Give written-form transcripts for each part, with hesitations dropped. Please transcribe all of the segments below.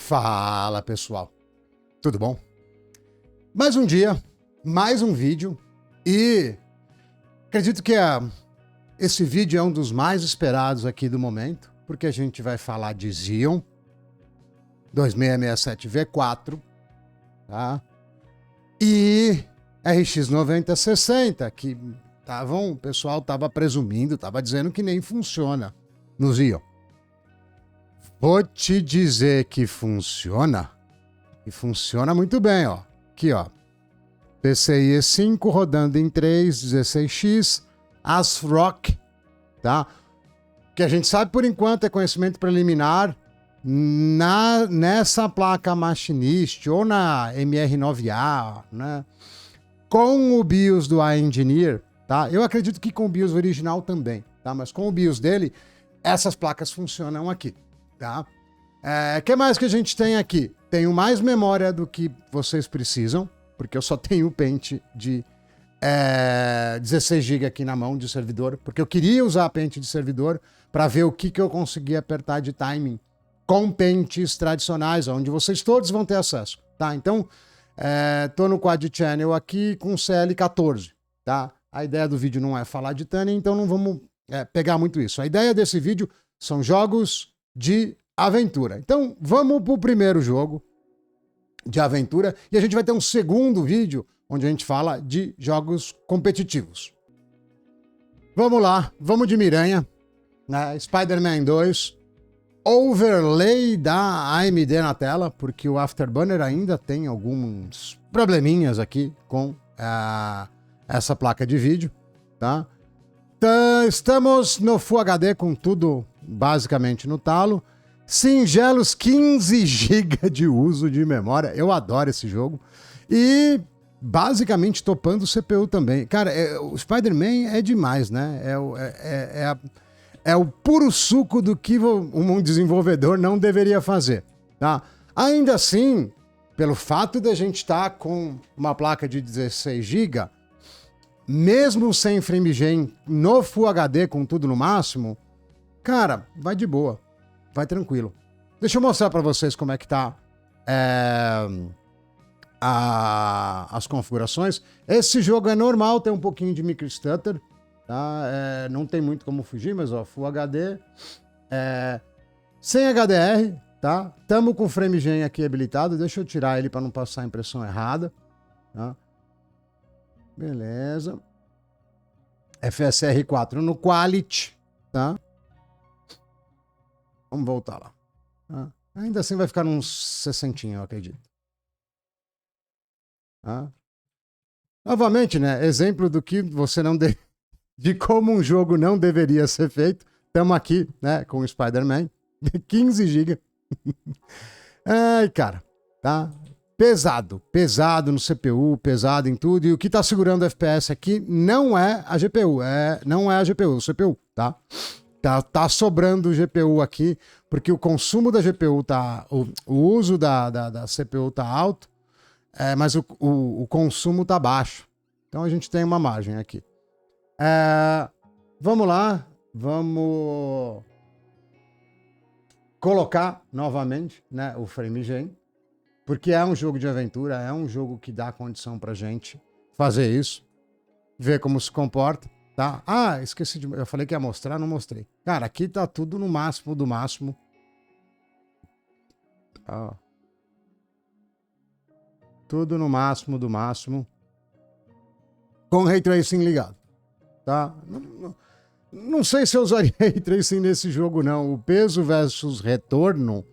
Fala pessoal, tudo bom? Mais um dia, mais um vídeo e acredito que esse vídeo é um dos mais esperados aqui do momento, porque a gente vai falar de Xeon 2667 V4, tá? E RX 9060, que o pessoal estava presumindo, estava dizendo que nem funciona no Xeon. Vou te dizer que funciona, e funciona muito bem, ó. Aqui, ó. PCIe 5 rodando em 3.16x, ASRock, tá? Que a gente sabe por enquanto é conhecimento preliminar nessa placa Machinist ou na MR9A, né? Com o BIOS do iEngineer, tá? Eu acredito que com o BIOS original também, tá? Mas com o BIOS dele, essas placas funcionam aqui. Tá? Que mais que a gente tem aqui? Tenho mais memória do que vocês precisam, porque eu só tenho o pente de 16 GB aqui na mão de servidor, porque eu queria usar a pente de servidor para ver o que eu conseguia apertar de timing com pentes tradicionais, onde vocês todos vão ter acesso. Tá? Então, tô no Quad Channel aqui com CL14. Tá? A ideia do vídeo não é falar de tuning, então não vamos pegar muito isso. A ideia desse vídeo são jogos de aventura. Então, vamos pro primeiro jogo de aventura e a gente vai ter um segundo vídeo onde a gente fala de jogos competitivos. Vamos lá, vamos de Miranha, né? Spider-Man 2, overlay da AMD na tela, porque o Afterburner ainda tem alguns probleminhas aqui com essa placa de vídeo, tá? Estamos no Full HD com tudo basicamente no talo. Singelos 15 GB de uso de memória. Eu adoro esse jogo. E basicamente topando o CPU também. Cara, o Spider-Man é demais, né? É o puro suco do que um desenvolvedor não deveria fazer, tá? Ainda assim, pelo fato de a gente estar com uma placa de 16 GB, mesmo sem FrameGen no Full HD com tudo no máximo, cara, vai de boa, vai tranquilo. Deixa eu mostrar para vocês como é que tá as configurações. Esse jogo é normal, tem um pouquinho de microstutter, tá? Não tem muito como fugir, mas ó, Full HD, sem HDR, tá? Tamo com o FrameGen aqui habilitado, deixa eu tirar ele para não passar a impressão errada, tá? Beleza. FSR 4 no Quality, tá? Vamos voltar lá. Tá? Ainda assim vai ficar uns 60, eu acredito. Tá? Novamente, né? Exemplo do que você não de como um jogo não deveria ser feito. Estamos aqui, né? Com o Spider-Man, 15 GB. Ai, cara, tá? Pesado no CPU, pesado em tudo. E o que tá segurando o FPS aqui não é a GPU, não é a GPU, o CPU, tá? Tá sobrando GPU aqui, porque o consumo da GPU tá... O uso da CPU tá alto, mas o consumo tá baixo. Então a gente tem uma margem aqui. Vamos lá, vamos colocar novamente, né, o FrameGen. Porque é um jogo de aventura, é um jogo que dá condição pra gente fazer isso, ver como se comporta, tá? Ah, esqueci de... Eu falei que ia mostrar, não mostrei. Cara, aqui tá tudo no máximo do máximo. Ó. Tudo no máximo do máximo. Com o Ray Tracing ligado, tá? Não sei se eu usaria Ray Tracing nesse jogo, não. O peso versus retorno...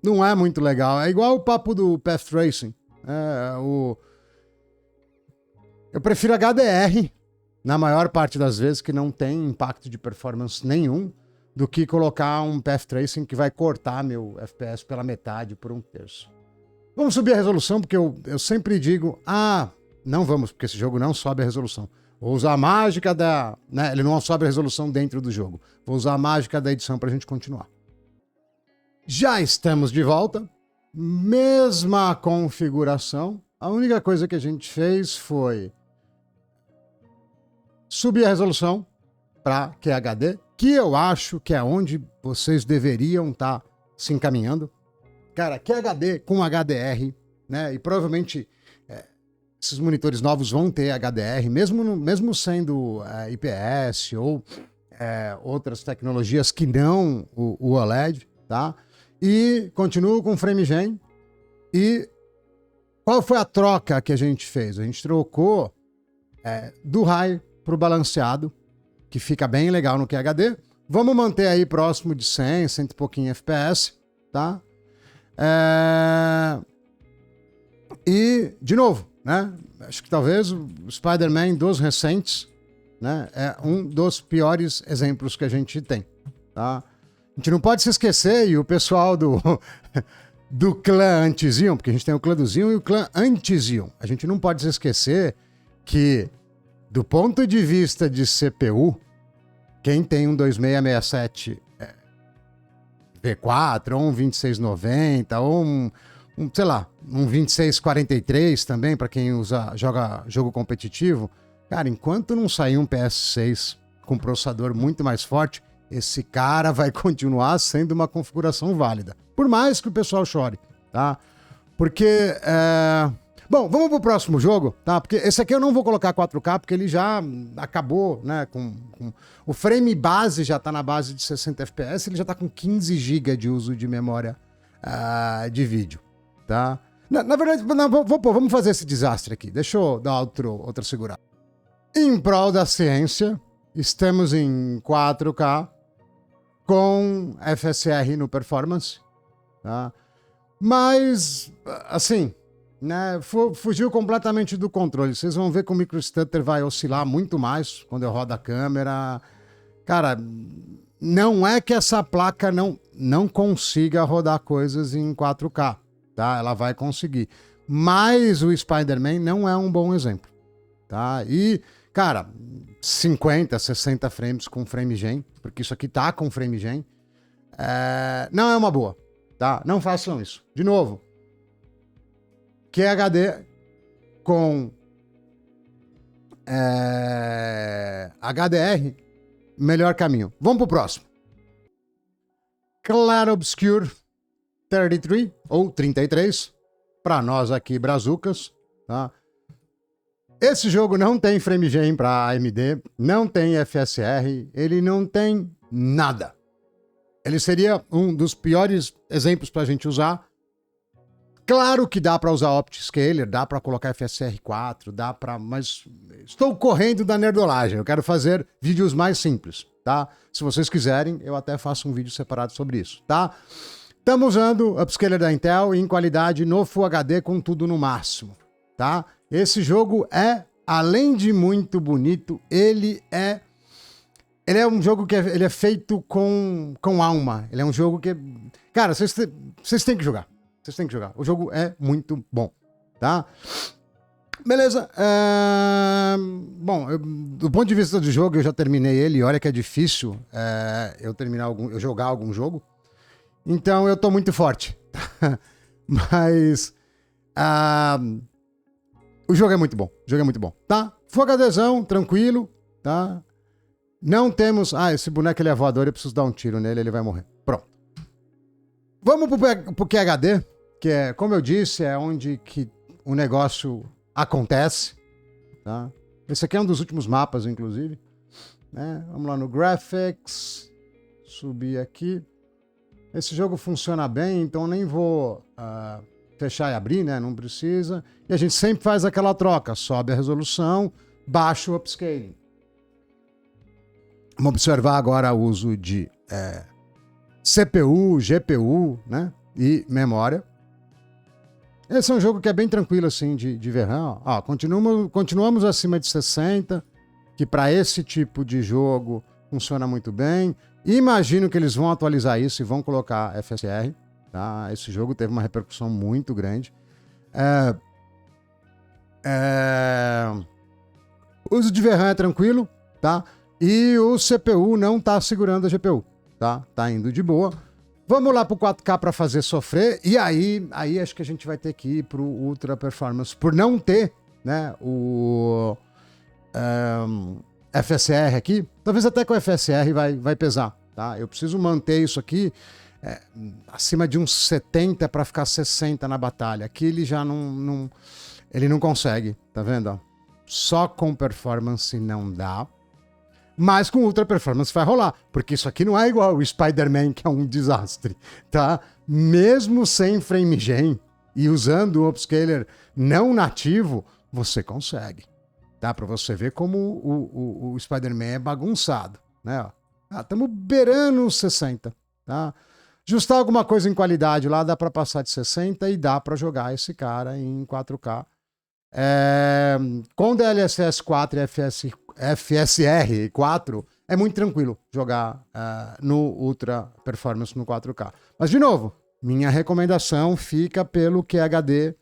não é muito legal. É igual o papo do Path Tracing. Eu prefiro HDR, na maior parte das vezes, que não tem impacto de performance nenhum, do que colocar um Path Tracing que vai cortar meu FPS pela metade, por 1/3. Vamos subir a resolução, porque eu sempre digo, não vamos, porque esse jogo não sobe a resolução. Vou usar a mágica da... né, ele não sobe a resolução dentro do jogo. Vou usar a mágica da edição pra gente continuar. Já estamos de volta, mesma configuração. A única coisa que a gente fez foi subir a resolução para QHD, que eu acho que é onde vocês deveriam estar se encaminhando. Cara, QHD com HDR, né? E provavelmente esses monitores novos vão ter HDR, mesmo sendo IPS ou outras tecnologias que não o OLED, tá? E continuo com FrameGen. E qual foi a troca que a gente fez? A gente trocou do high para o balanceado, que fica bem legal no QHD. Vamos manter aí próximo de 100, 100 e pouquinho FPS, tá? E, de novo, né? Acho que talvez o Spider-Man dos recentes, né, é um dos piores exemplos que a gente tem, tá? A gente não pode se esquecer, e o pessoal do clã anti-Xeon, porque a gente tem o clã do Xeon e o clã anti-Xeon. A gente não pode se esquecer que, do ponto de vista de CPU, quem tem um 2667 V4, ou um 2690, ou sei lá, um 2643 também, para quem joga jogo competitivo, cara, enquanto não sair um PS6 com processador muito mais forte, esse cara vai continuar sendo uma configuração válida. Por mais que o pessoal chore, tá? Porque, bom, vamos pro próximo jogo, tá? Porque esse aqui eu não vou colocar 4K, porque ele já acabou, né? O frame base já tá na base de 60 FPS, ele já tá com 15 GB de uso de memória de vídeo, tá? Na verdade, não, vamos fazer esse desastre aqui. Deixa eu dar outra segurada. Em prol da ciência, estamos em 4K com FSR no performance, tá? Mas, assim, né, fugiu completamente do controle. Vocês vão ver que o microstutter vai oscilar muito mais quando eu rodo a câmera. Cara, não é que essa placa não consiga rodar coisas em 4K, tá? Ela vai conseguir. Mas o Spider-Man não é um bom exemplo, tá? E, cara, 50, 60 frames com FrameGen, porque isso aqui tá com FrameGen, não é uma boa, tá? Não façam isso. De novo, QHD com HDR, melhor caminho. Vamos pro próximo. Claro Obscure 33, ou 33, para nós aqui brazucas, tá? Esse jogo não tem FrameGen para AMD, não tem FSR, ele não tem nada. Ele seria um dos piores exemplos para a gente usar. Claro que dá para usar OptiScaler, dá para colocar FSR 4, dá para, mas estou correndo da nerdolagem. Eu quero fazer vídeos mais simples, tá? Se vocês quiserem, eu até faço um vídeo separado sobre isso, tá? Estamos usando o Upscaler da Intel em qualidade no Full HD com tudo no máximo, tá? Esse jogo além de muito bonito, ele é um jogo que ele é feito com alma. Ele é um jogo que, cara, vocês têm que jogar. Vocês têm que jogar. O jogo é muito bom, tá? Beleza. Bom, do ponto de vista do jogo, eu já terminei ele. Olha que é difícil eu jogar algum jogo. Então eu tô muito forte. Mas o jogo é muito bom. O jogo é muito bom, tá? Full HDzão, tranquilo, tá? Não temos... esse boneco ele é voador, eu preciso dar um tiro nele, ele vai morrer. Pronto. Vamos pro QHD, que é, como eu disse, é onde que o negócio acontece, tá? Esse aqui é um dos últimos mapas, inclusive, né? Vamos lá no Graphics, subir aqui. Esse jogo funciona bem, então nem vou fechar e abrir, né? Não precisa. E a gente sempre faz aquela troca, sobe a resolução, baixa o upscaling. Vamos observar agora o uso de CPU, GPU, né? E memória. Esse é um jogo que é bem tranquilo assim de ver. Continuamos acima de 60, que para esse tipo de jogo funciona muito bem. Imagino que eles vão atualizar isso e vão colocar FSR. Tá? Esse jogo teve uma repercussão muito grande. O uso de VRAM é tranquilo, tá? E o CPU não tá segurando a GPU, tá? Tá indo de boa. Vamos lá pro 4K para fazer sofrer. E aí acho que a gente vai ter que ir pro Ultra Performance. Por não ter, né, o FSR aqui. Talvez até com o FSR vai pesar, tá? Eu preciso manter isso aqui acima de uns 70 para ficar 60 na batalha. Aqui ele já ele não consegue, tá vendo? Ó? Só com performance não dá. Mas com ultra performance vai rolar, porque isso aqui não é igual o Spider-Man, que é um desastre, tá? Mesmo sem frame gen e usando o upscaler não nativo, você consegue, tá? Para você ver como o Spider-Man é bagunçado, né? Estamos beirando os 60, tá? Ajustar alguma coisa em qualidade lá, dá para passar de 60 e dá para jogar esse cara em 4K. Com DLSS 4 e FSR 4 é muito tranquilo jogar no Ultra Performance no 4K. Mas, de novo, minha recomendação fica pelo QHD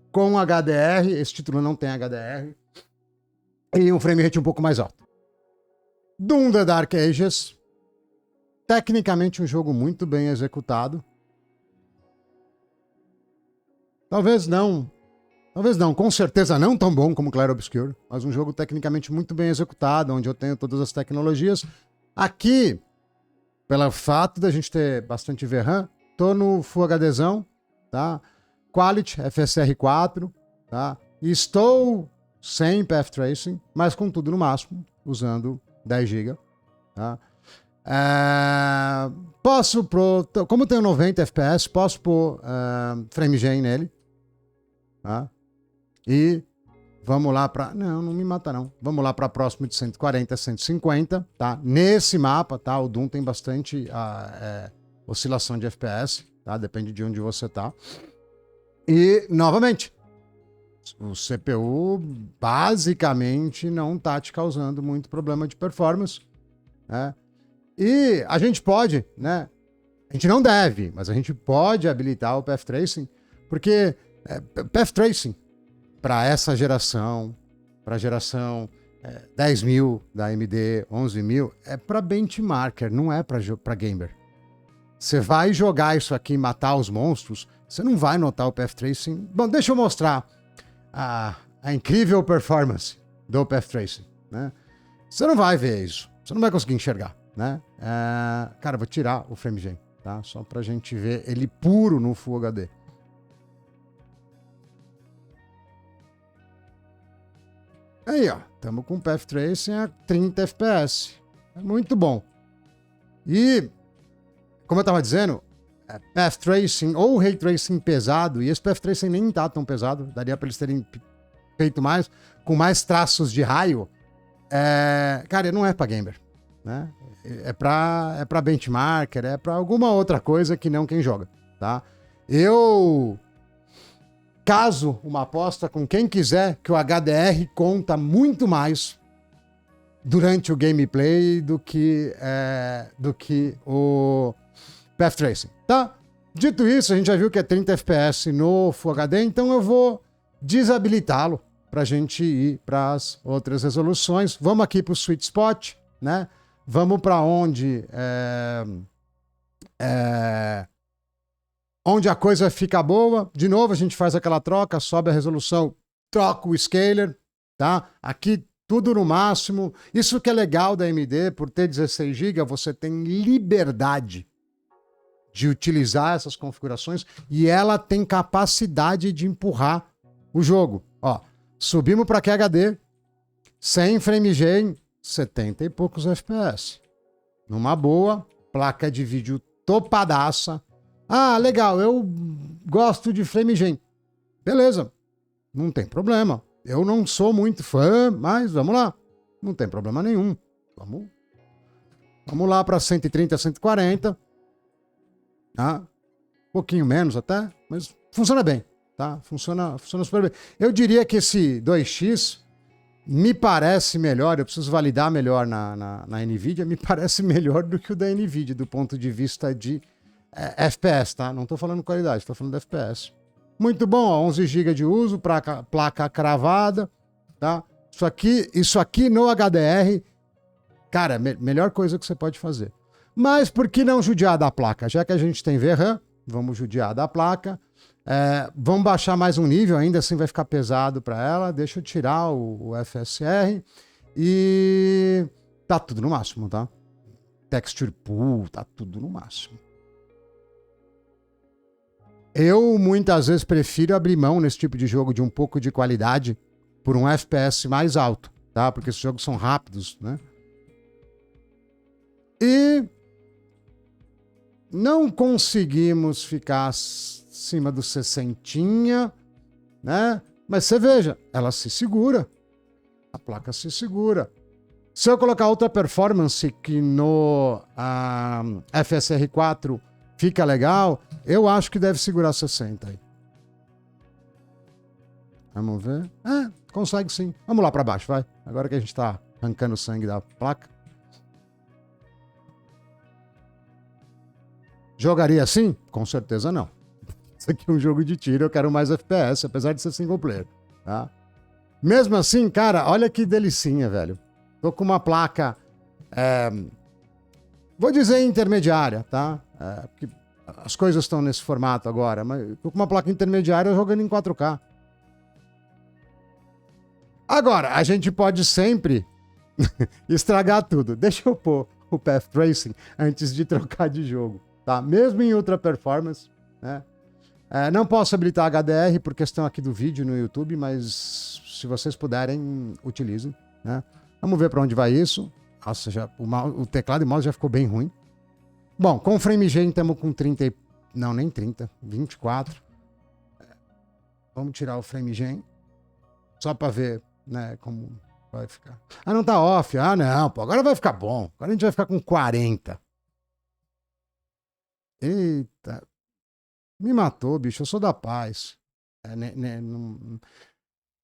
com HDR. Esse título não tem HDR. E um frame rate um pouco mais alto. Doom The Dark Ages. Tecnicamente um jogo muito bem executado. Talvez não, com certeza não tão bom como Clair Obscur, mas um jogo tecnicamente muito bem executado, onde eu tenho todas as tecnologias. Aqui, pelo fato da gente ter bastante VRAM, tô no Full HDzão, tá? Quality, FSR 4, tá? E estou sem Path Tracing, mas com tudo no máximo, usando 10 GB, tá? Posso pôr, como tenho 90 FPS, posso pôr frame gen nele, tá? E vamos lá para... Não me mata não. Vamos lá para próximo de 140, 150, tá? Nesse mapa, tá? O Doom tem bastante oscilação de FPS, tá? Depende de onde você tá. E, novamente, o CPU basicamente não tá te causando muito problema de performance, né? E a gente pode, né? A gente não deve, mas a gente pode habilitar o Path Tracing, porque Path Tracing para essa geração, para a geração 10.000 da AMD, 11.000, é para benchmarker, não é para gamer. Você vai jogar isso aqui e matar os monstros, você não vai notar o Path Tracing. Bom, deixa eu mostrar a incrível performance do Path Tracing, né? Você não vai ver isso, você não vai conseguir enxergar, né? Cara, eu vou tirar o frame gen, tá? Só pra gente ver ele puro no Full HD. Aí, ó, estamos com Path Tracing a 30 FPS. É muito bom. E, como eu estava dizendo, Path Tracing ou Ray Tracing pesado, e esse Path Tracing nem tá tão pesado, daria para eles terem feito mais, com mais traços de raio, cara, não é para gamer, né? É para benchmarker, é para alguma outra coisa que não quem joga, tá? Eu caso uma aposta com quem quiser que o HDR conta muito mais durante o gameplay do que o Path Tracing, tá? Dito isso, a gente já viu que é 30 FPS no Full HD, então eu vou desabilitá-lo para a gente ir para as outras resoluções. Vamos aqui para o Sweet Spot, né? Vamos para onde onde a coisa fica boa. De novo, a gente faz aquela troca, sobe a resolução, troca o scaler, tá? Aqui tudo no máximo. Isso que é legal da AMD, por ter 16 GB, você tem liberdade de utilizar essas configurações e ela tem capacidade de empurrar o jogo. Ó, subimos para QHD, 100 frame gen, 70 e poucos FPS. Numa boa, placa de vídeo topadaça. Ah, legal, eu gosto de frame gen. Beleza, não tem problema. Eu não sou muito fã, mas vamos lá. Não tem problema nenhum. Vamos lá para 130, 140. Tá? Um pouquinho menos até, mas funciona bem. Tá? Funciona super bem. Eu diria que esse 2x me parece melhor, eu preciso validar melhor na NVIDIA, me parece melhor do que o da NVIDIA, do ponto de vista de FPS, tá? Não estou falando qualidade, estou falando de FPS. Muito bom, ó, 11 GB de uso, placa cravada, tá? Isso aqui no HDR, cara, melhor coisa que você pode fazer. Mas por que não judiar da placa? Já que a gente tem VRAM, vamos judiar da placa. Vamos baixar mais um nível, ainda assim vai ficar pesado para ela. Deixa eu tirar o FSR e tá tudo no máximo, tá? Texture Pool, tá tudo no máximo. Eu muitas vezes prefiro abrir mão nesse tipo de jogo de um pouco de qualidade por um FPS mais alto, tá? Porque esses jogos são rápidos, né? E não conseguimos ficar acima do 60, né? Mas você veja, ela se segura. A placa se segura. Se eu colocar outra performance que no FSR4 fica legal, eu acho que deve segurar 60 aí. Vamos ver. Consegue sim. Vamos lá para baixo, vai. Agora que a gente tá arrancando o sangue da placa. Jogaria assim? Com certeza não. Isso aqui é um jogo de tiro, eu quero mais FPS, apesar de ser single player, tá? Mesmo assim, cara, olha que delicinha, velho. Tô com uma placa, vou dizer intermediária, tá? Porque as coisas estão nesse formato agora, mas tô com uma placa intermediária jogando em 4K. Agora, a gente pode sempre estragar tudo. Deixa eu pôr o Path Tracing antes de trocar de jogo, tá? Mesmo em ultra performance, né? Não posso habilitar HDR por questão aqui do vídeo no YouTube, mas se vocês puderem, utilizem, né? Vamos ver para onde vai isso. Nossa, o teclado e mouse já ficou bem ruim. Bom, com o frame gen estamos com 30 não, nem 30, 24. Vamos tirar o frame gen só para ver, né, como vai ficar. Não tá off. Não, pô, agora vai ficar bom. Agora a gente vai ficar com 40. Eita. Me matou, bicho. Eu sou da paz.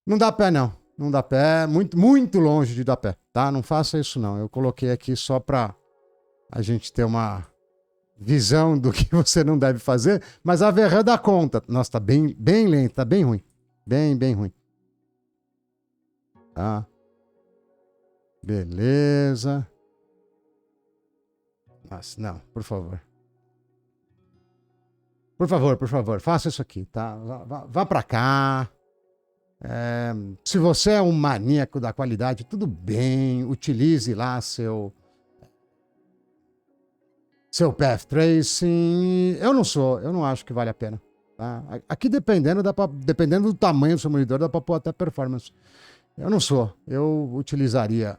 Não dá pé, não. Não dá pé. Muito, muito longe de dar pé, tá? Não faça isso, não. Eu coloquei aqui só pra a gente ter uma visão do que você não deve fazer, mas a VRAM dá conta. Nossa, tá bem, bem lento, tá bem ruim. Bem, bem ruim. Tá? Beleza. Nossa, não, por favor. Por favor, faça isso aqui, tá? Vá pra cá. Se você é um maníaco da qualidade, tudo bem, utilize lá seu Path Tracing. Eu não acho que vale a pena. Tá? Aqui dependendo do tamanho do seu monitor, dá pra pôr até performance. Eu utilizaria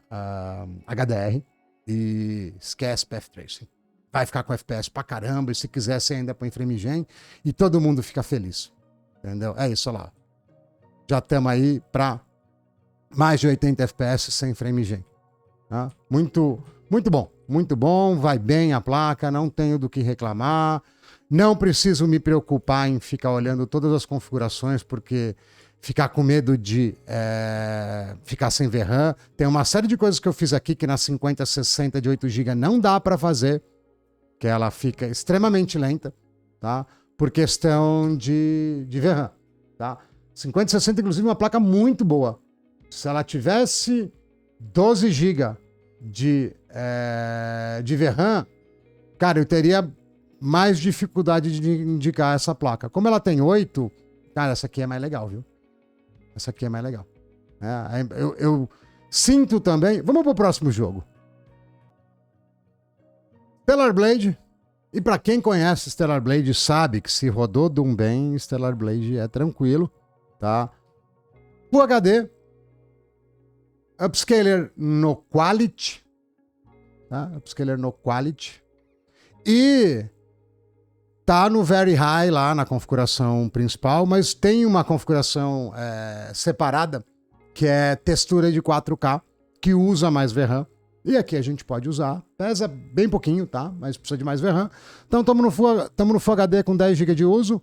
HDR e esquece Path Tracing. Vai ficar com FPS pra caramba, e se quiser você ainda põe frame gen e todo mundo fica feliz. Entendeu? É isso, olha lá. Já estamos aí para mais de 80 FPS sem frame gen. Tá? Muito, muito bom, vai bem a placa, não tenho do que reclamar. Não preciso me preocupar em ficar olhando todas as configurações, porque ficar com medo de ficar sem VRAM. Tem uma série de coisas que eu fiz aqui que na 5060 de 8 GB não dá para fazer, que ela fica extremamente lenta, tá? Por questão de VRAM, tá? 5060, inclusive, uma placa muito boa. Se ela tivesse 12 GB de VRAM, cara, eu teria mais dificuldade de indicar essa placa. Como ela tem 8, cara, essa aqui é mais legal, viu? Essa aqui é mais legal. Eu sinto também... Vamos pro próximo jogo. Stellar Blade. E para quem conhece Stellar Blade sabe que se rodou Doom bem, Stellar Blade é tranquilo, tá? Full HD, upscaler no Quality, tá? Upscaler no Quality. E tá no Very High lá na configuração principal, mas tem uma configuração separada que é textura de 4K, que usa mais VRAM. E aqui a gente pode usar. Pesa bem pouquinho, tá? Mas precisa de mais VRAM. Então estamos no Full HD com 10 GB de uso.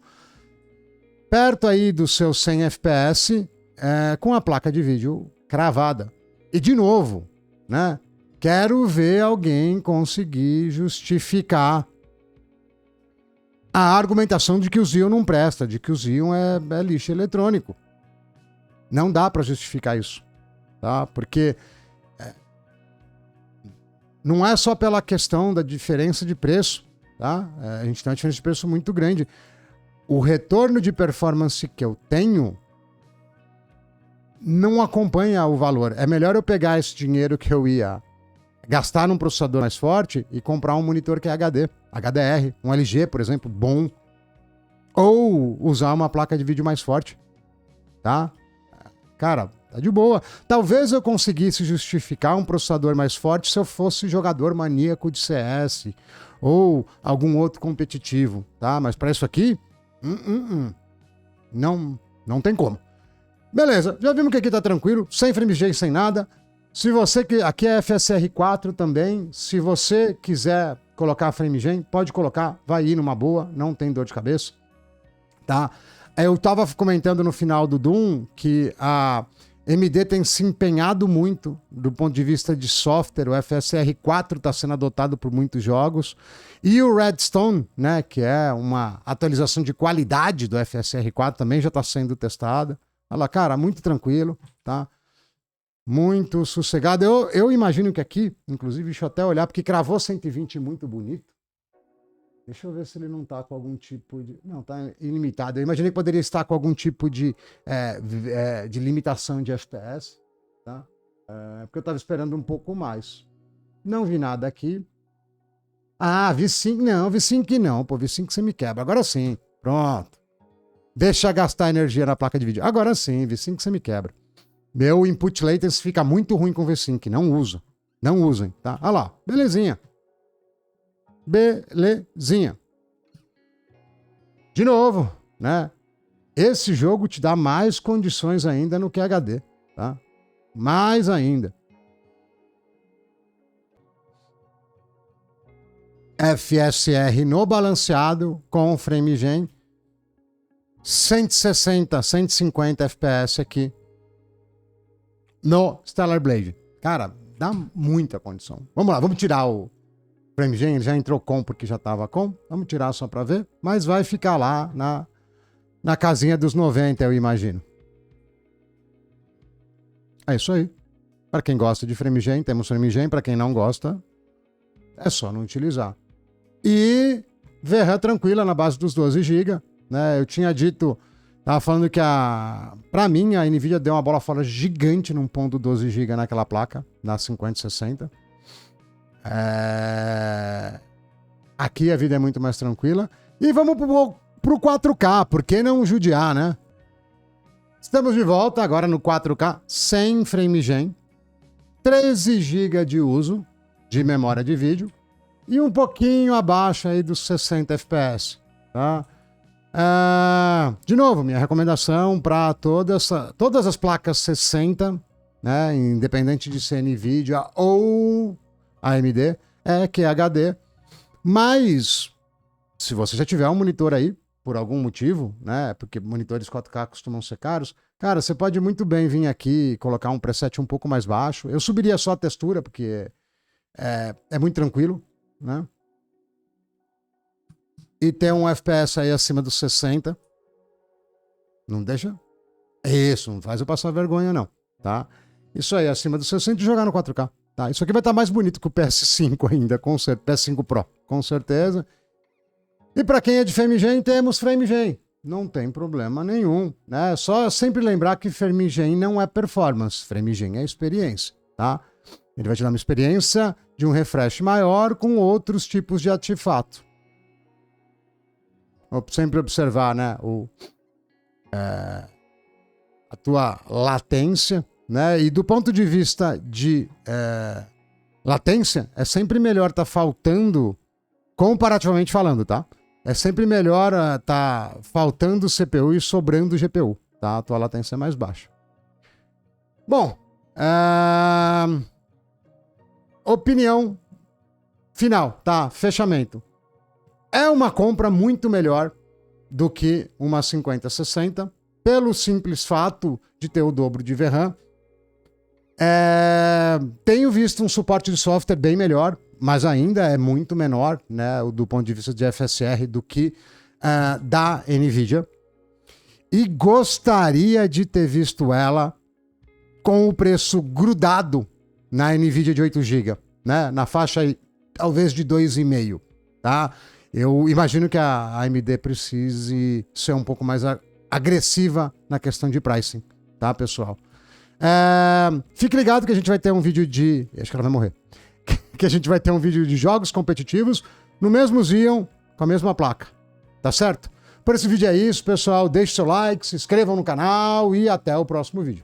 Perto aí dos seus 100 FPS, com a placa de vídeo cravada. E de novo, né? Quero ver alguém conseguir justificar a argumentação de que o Xeon não presta, de que o Xeon é lixo eletrônico. Não dá para justificar isso, tá? Porque não é só pela questão da diferença de preço, tá? A gente tem uma diferença de preço muito grande. O retorno de performance que eu tenho não acompanha o valor. É melhor eu pegar esse dinheiro que eu ia gastar num processador mais forte e comprar um monitor que é HD, HDR, um LG, por exemplo, bom, ou usar uma placa de vídeo mais forte, tá? Cara, tá de boa. Talvez eu conseguisse justificar um processador mais forte se eu fosse jogador maníaco de CS ou algum outro competitivo, tá? Mas para isso aqui, não tem como. Beleza, já vimos que aqui tá tranquilo, sem FrameJ, sem nada. Se você aqui é FSR 4 também, se você quiser colocar FrameJ, pode colocar, vai ir numa boa, não tem dor de cabeça, tá? Eu tava comentando no final do Doom que a AMD tem se empenhado muito do ponto de vista de software. O FSR 4 está sendo adotado por muitos jogos. E o Redstone, né, que é uma atualização de qualidade do FSR 4, também já está sendo testada. Olha lá, cara, muito tranquilo, tá? Muito sossegado. Eu imagino que aqui, inclusive, deixa eu até olhar, porque cravou 120 muito bonito. Deixa eu ver se ele não tá com algum tipo de... Não, tá ilimitado. Eu imaginei que poderia estar com algum tipo de limitação de FPS, tá? Porque eu tava esperando um pouco mais. Não vi nada aqui. Ah, V5 não, V5 não. Pô, V5 você me quebra. Agora sim, pronto. Deixa gastar energia na placa de vídeo. Agora sim, V5 você me quebra. Meu input latency fica muito ruim com V5. Não uso. Não usem, tá? Olha lá, belezinha. Belezinha. De novo, né? Esse jogo te dá mais condições ainda no QHD, tá? Mais ainda. FSR no balanceado com FrameGen. 160, 150 FPS aqui no Stellar Blade. Cara, dá muita condição. Vamos lá, vamos tirar o FrameGen, ele já entrou com porque já estava com. Vamos tirar só para ver. Mas vai ficar lá na casinha dos 90, eu imagino. É isso aí. Para quem gosta de FrameGen, temos FrameGen. Para quem não gosta, é só não utilizar. E VRAM tranquila na base dos 12 GB. Né? Eu tinha dito, tava falando que para mim a NVIDIA deu uma bola fora gigante num ponto 12 GB naquela placa, na 5060. Aqui a vida é muito mais tranquila. E vamos pro 4K, por que não judiar, né? Estamos de volta agora no 4K, sem FrameGen, 13 GB de uso de memória de vídeo e um pouquinho abaixo aí dos 60 FPS, tá? De novo, minha recomendação para todas as placas 60, né, independente de ser NVIDIA ou AMD, é QHD. Mas, se você já tiver um monitor aí, por algum motivo, né, porque monitores 4K costumam ser caros, cara, você pode muito bem vir aqui e colocar um preset um pouco mais baixo. Eu subiria só a textura, porque é muito tranquilo, né? E ter um FPS aí acima dos 60. Não deixa? Isso, não faz eu passar vergonha, não, tá? Isso aí, acima dos 60 e jogar no 4K. Tá, isso aqui vai estar mais bonito que o PS5 ainda, PS5 Pro, com certeza. E para quem é de FrameGen, temos FrameGen. Não tem problema nenhum, né? Só sempre lembrar que FrameGen não é performance, FrameGen é experiência, tá? Ele vai te dar uma experiência de um refresh maior com outros tipos de artefato. Sempre observar, né, a tua latência, né? E do ponto de vista de latência, é sempre melhor estar faltando, comparativamente falando, tá? É sempre melhor tá faltando CPU e sobrando GPU, tá? A tua latência é mais baixa. Bom, opinião final, tá? Fechamento. É uma compra muito melhor do que uma 5060, pelo simples fato de ter o dobro de VRAM. Tenho visto um suporte de software bem melhor, mas ainda é muito menor, né, do ponto de vista de FSR do que da NVIDIA. E gostaria de ter visto ela com o preço grudado na NVIDIA de 8 GB, né, na faixa aí, talvez de 2,5, tá? Eu imagino que a AMD precise ser um pouco mais agressiva na questão de pricing, tá, pessoal? Fique ligado que a gente vai ter um vídeo de... Acho que ela vai morrer. Que a gente vai ter um vídeo de jogos competitivos no mesmo Xeon, com a mesma placa, tá certo? Por esse vídeo é isso, pessoal. Deixe seu like, se inscrevam no canal e até o próximo vídeo.